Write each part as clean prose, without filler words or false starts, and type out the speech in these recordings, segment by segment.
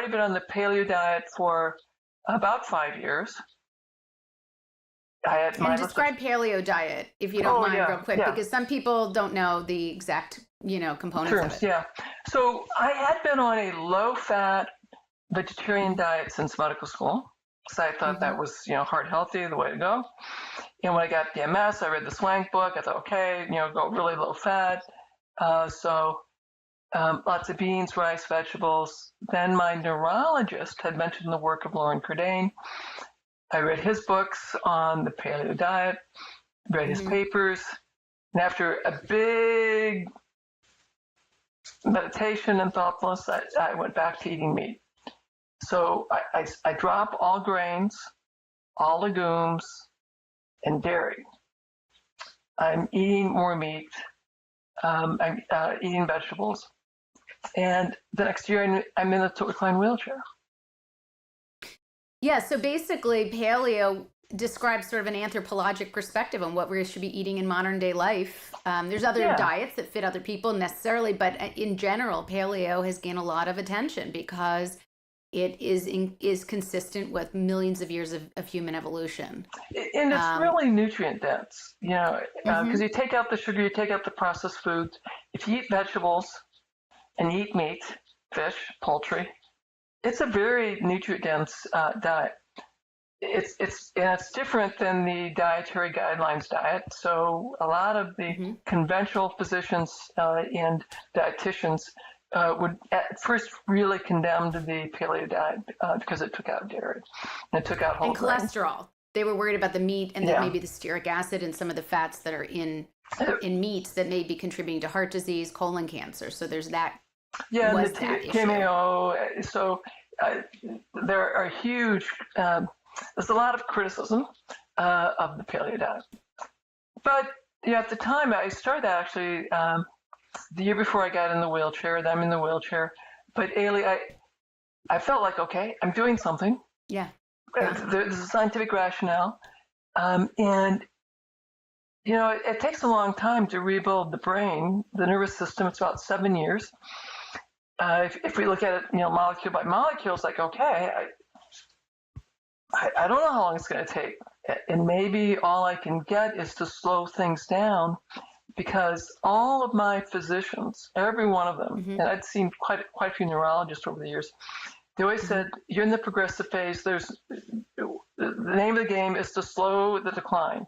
already been on the paleo diet for about 5 years. And describe paleo diet, if you don't mind, real quick, because some people don't know the exact, components terms, of it. Yeah. So I had been on a low-fat vegetarian diet since medical school, because I thought that was, heart healthy, the way to go. And when I got the MS, I read the Swank book. I thought, okay, go really low fat. So lots of beans, rice, vegetables. Then my neurologist had mentioned the work of Lauren Cordain. I read his books on the paleo diet, read his papers, and after a big meditation and thoughtfulness, I went back to eating meat. So I drop all grains, all legumes, and dairy. I'm eating more meat. I'm eating vegetables. And the next year, I'm in a tilt-recline wheelchair. Yeah, so basically, paleo describes sort of an anthropologic perspective on what we should be eating in modern day life. There's other diets that fit other people necessarily, but in general, paleo has gained a lot of attention because it is consistent with millions of years of human evolution. And it's really nutrient dense, because you take out the sugar, you take out the processed foods. If you eat vegetables and eat meat, fish, poultry, it's a very nutrient dense diet. It's different than the dietary guidelines diet. So a lot of the conventional physicians and dietitians would at first really condemn the paleo diet because it took out dairy and it took out whole grains. And cholesterol. They were worried about the meat and then maybe the stearic acid and some of the fats that are in meats that may be contributing to heart disease, colon cancer. So there's that. Yeah, and the TMAO. So there are huge. There's a lot of criticism of the paleo diet, but at the time I started actually. The year before I got in the wheelchair, I'm in the wheelchair. But Ailey, I felt like, okay, I'm doing something. Yeah. There's a scientific rationale. And, it takes a long time to rebuild the brain, the nervous system. It's about 7 years. If we look at it, molecule by molecule, it's like, okay, I don't know how long it's going to take. And maybe all I can get is to slow things down. Because all of my physicians, every one of them, and I'd seen quite a few neurologists over the years, they always said, you're in the progressive phase. The name of the game is to slow the decline.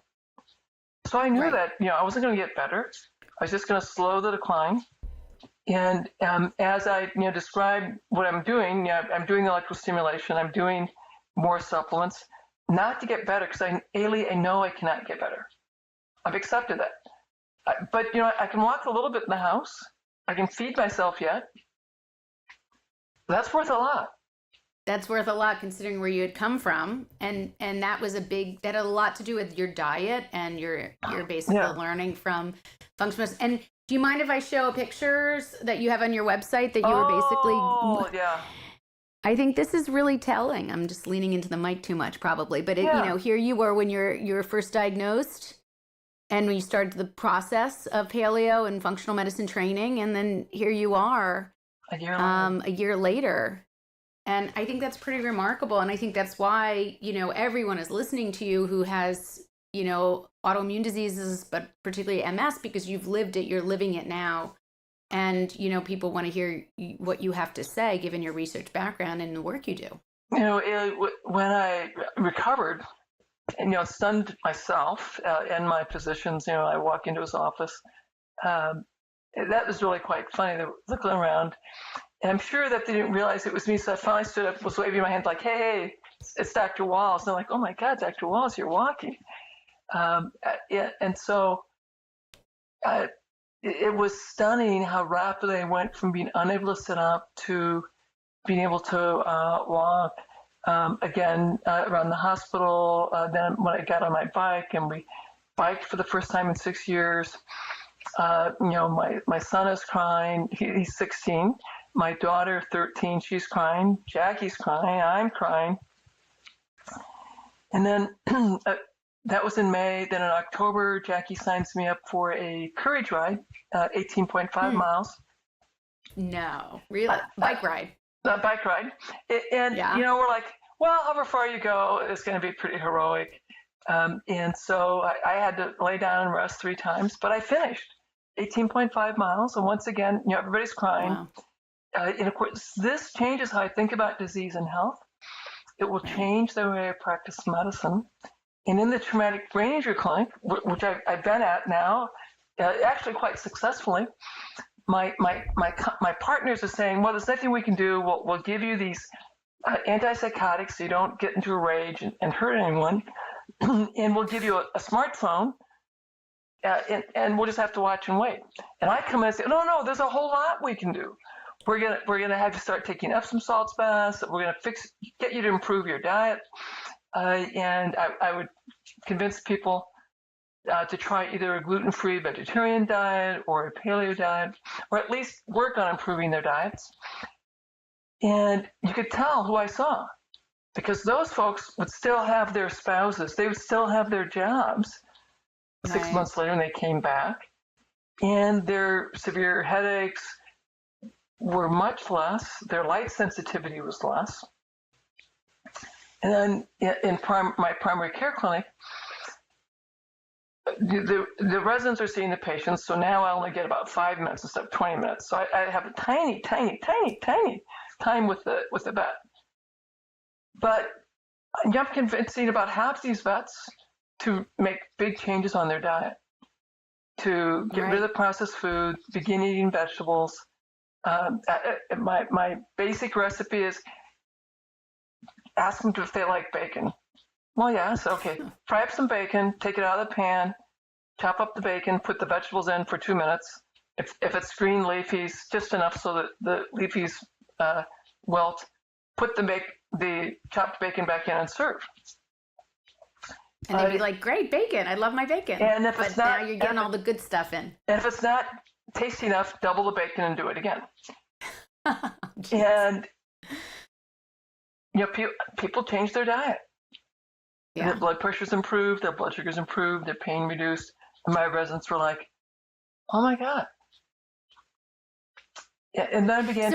So I knew that, I wasn't going to get better. I was just going to slow the decline. And as I, describe what I'm doing, I'm doing electrostimulation. I'm doing more supplements, not to get better, because I know I cannot get better. I've accepted that. But, I can walk a little bit in the house. I can feed myself yet. That's worth a lot. That's worth a lot considering where you had come from. And that had a lot to do with your diet and your basically learning from functional. And do you mind if I show pictures that you have on your website that you were basically... Oh, yeah. I think this is really telling. I'm just leaning into the mic too much probably. But, here you were when you were first diagnosed. And when you started the process of paleo and functional medicine training, and then here you are a year later. And I think that's pretty remarkable. And I think that's why, everyone is listening to you who has, autoimmune diseases, but particularly MS, because you've lived it, you're living it now. And, people want to hear what you have to say, given your research background and the work you do. When I recovered, and, stunned myself and my physicians, I walk into his office. That was really quite funny. They were looking around, and I'm sure that they didn't realize it was me. So I finally stood up, was waving my hand like, hey, it's Dr. Wahls. And they're like, oh my God, Dr. Wahls, you're walking. And so it was stunning how rapidly I went from being unable to sit up to being able to walk. Again, around the hospital, then when I got on my bike and we biked for the first time in 6 years, my son is crying, he's 16, my daughter 13, she's crying, Jackie's crying, I'm crying. And then that was in May. Then in October, Jackie signs me up for a courage ride, 18.5 miles. No, really? Bike ride? bike ride. And, Yeah. we're like, well, however far you go is going to be pretty heroic. And so I had to lay down and rest 3 times, but I finished 18.5 miles. And once again, everybody's crying. Wow. And of course, this changes how I think about disease and health. It will Right. change the way I practice medicine. And in the traumatic brain injury clinic, which I've been at now, actually quite successfully, my partners are saying, well, there's nothing we can do. We'll give you these antipsychotics so you don't get into a rage and hurt anyone. And we'll give you a smartphone, and we'll just have to watch and wait. And I come in and say, no, there's a whole lot we can do. We're gonna have you start taking Epsom salts baths. We're gonna get you to improve your diet, and I would convince people to try either a gluten-free vegetarian diet or a paleo diet, or at least work on improving their diets. And you could tell who I saw, because those folks would still have their spouses. They would still have their jobs 6 months later when they came back. And their severe headaches were much less. Their light sensitivity was less. And then in my primary care clinic, the residents are seeing the patients, so now I only get about 5 minutes instead of 20 minutes. So I have a tiny time with the vet. But I'm convincing about half these vets to make big changes on their diet, to get rid of the processed food, begin eating vegetables. My basic recipe is ask them if they like bacon. Well, yes, okay. Fry up some bacon, take it out of the pan, chop up the bacon, put the vegetables in for 2 minutes. If it's green leafies, just enough so that the leafies wilt. Put the chopped bacon back in and serve. And they'd be like, great, bacon. I love my bacon. And if but it's not, now you're getting all the good stuff in. And if it's not tasty enough, double the bacon and do it again. And people change their diet. Yeah. Their blood pressure's improved, their blood sugar's improved, their pain reduced. And my residents were like, oh my God. Yeah, and then I began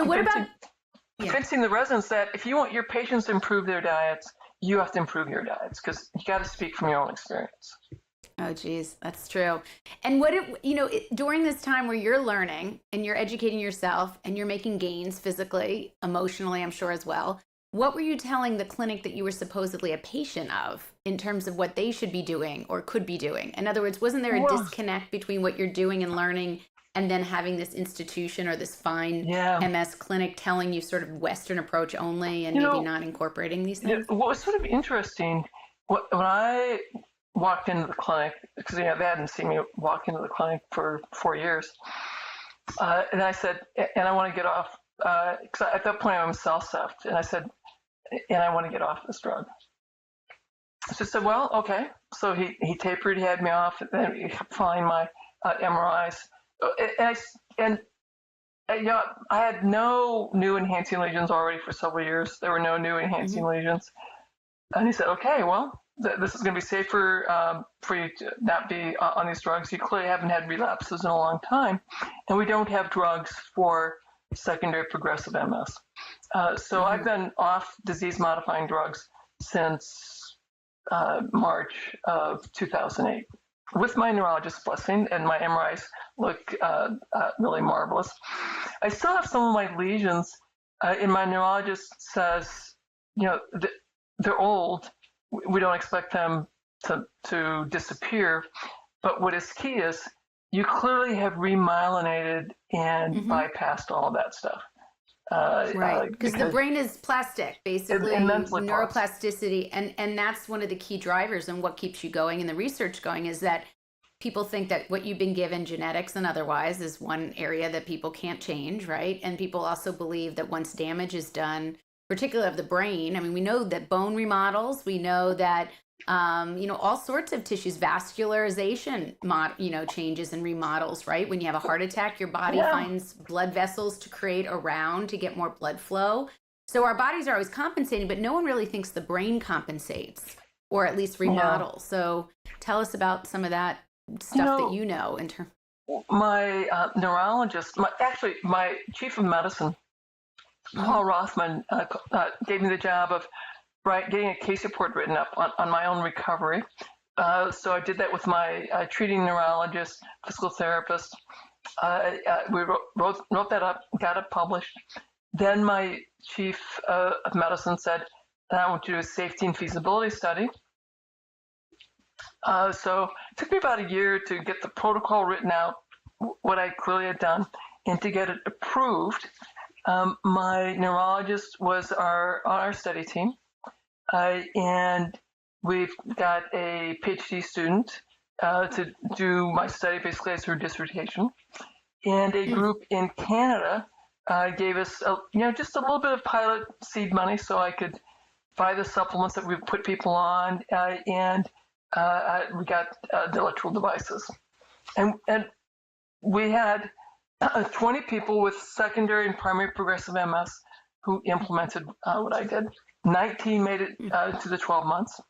convincing the residents that if you want your patients to improve their diets, you have to improve your diets, because you got to speak from your own experience. Oh, geez, that's true. And during this time where you're learning and you're educating yourself and you're making gains physically, emotionally, I'm sure as well, what were you telling the clinic that you were supposedly a patient of in terms of what they should be doing or could be doing? In other words, wasn't there a disconnect between what you're doing and learning and then having this institution or this fine MS clinic telling you sort of Western approach only and maybe not incorporating these things? What was sort of interesting, when I walked into the clinic, because they hadn't seen me walk into the clinic for 4 years, and I said, and I want to get off, because at that point I'm self-ceft, and I said, and I want to get off this drug. So I said, well, okay. So he tapered, he had me off, and then he kept following my MRIs. And I had no new enhancing lesions already for several years. There were no new enhancing lesions. And he said, okay, well, this is going to be safer for you to not be on these drugs. You clearly haven't had relapses in a long time. And we don't have drugs for secondary progressive MS. So I've been off disease-modifying drugs since March of 2008. With my neurologist's blessing, and my MRIs look really marvelous. I still have some of my lesions, and my neurologist says, they're old. We don't expect them to disappear. But what is key is you clearly have remyelinated and bypassed all of that stuff. Right, because the brain is plastic, basically, neuroplasticity, and that's one of the key drivers and what keeps you going and the research going is that people think that what you've been given, genetics and otherwise, is one area that people can't change, right? And people also believe that once damage is done, particularly of the brain, I mean, we know that bone remodels, we know that all sorts of tissues, vascularization, changes and remodels, right? When you have a heart attack, your body finds blood vessels to create around to get more blood flow. So our bodies are always compensating, but no one really thinks the brain compensates or at least remodels. So tell us about some of that stuff that you know in terms. My neurologist, my chief of medicine, Paul Rothman gave me the job of getting a case report written up on my own recovery. So I did that with my treating neurologist, physical therapist. We wrote that up, got it published. Then my chief of medicine said, I want you to do a safety and feasibility study. So it took me about a year to get the protocol written out, what I clearly had done, and to get it approved. My neurologist was on our study team, and we've got a PhD student to do my study basically as her dissertation, and a group in Canada gave us just a little bit of pilot seed money so I could buy the supplements that we put people on, and we got the electrical devices, and we had 20 people with secondary and primary progressive MS who implemented what I did. 19 made it to the 12 months.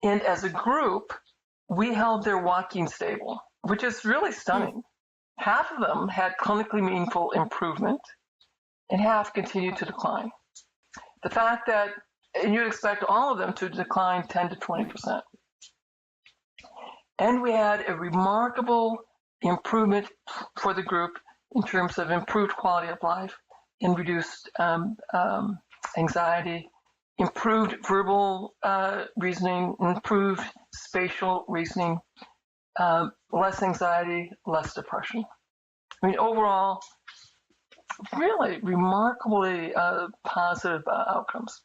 And as a group, we held their walking stable, which is really stunning. Half of them had clinically meaningful improvement, and half continued to decline. The fact that, and you'd expect all of them to decline 10 to 20%. And we had a remarkable improvement for the group in terms of improved quality of life and reduced anxiety, improved verbal reasoning, improved spatial reasoning, less anxiety, less depression. I mean, overall, really remarkably positive outcomes.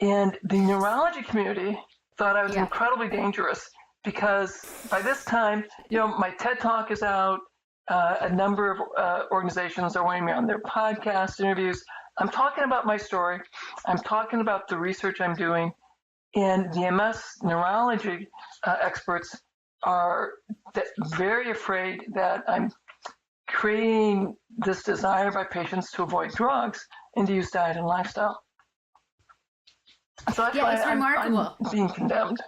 And the neurology community thought I was incredibly dangerous because by this time, my TED Talk is out. A number of organizations are wanting me on their podcast interviews. I'm talking about my story. I'm talking about the research I'm doing. And the MS neurology experts are very afraid that I'm creating this desire by patients to avoid drugs and to use diet and lifestyle. So that's why it's remarkable. I'm being condemned.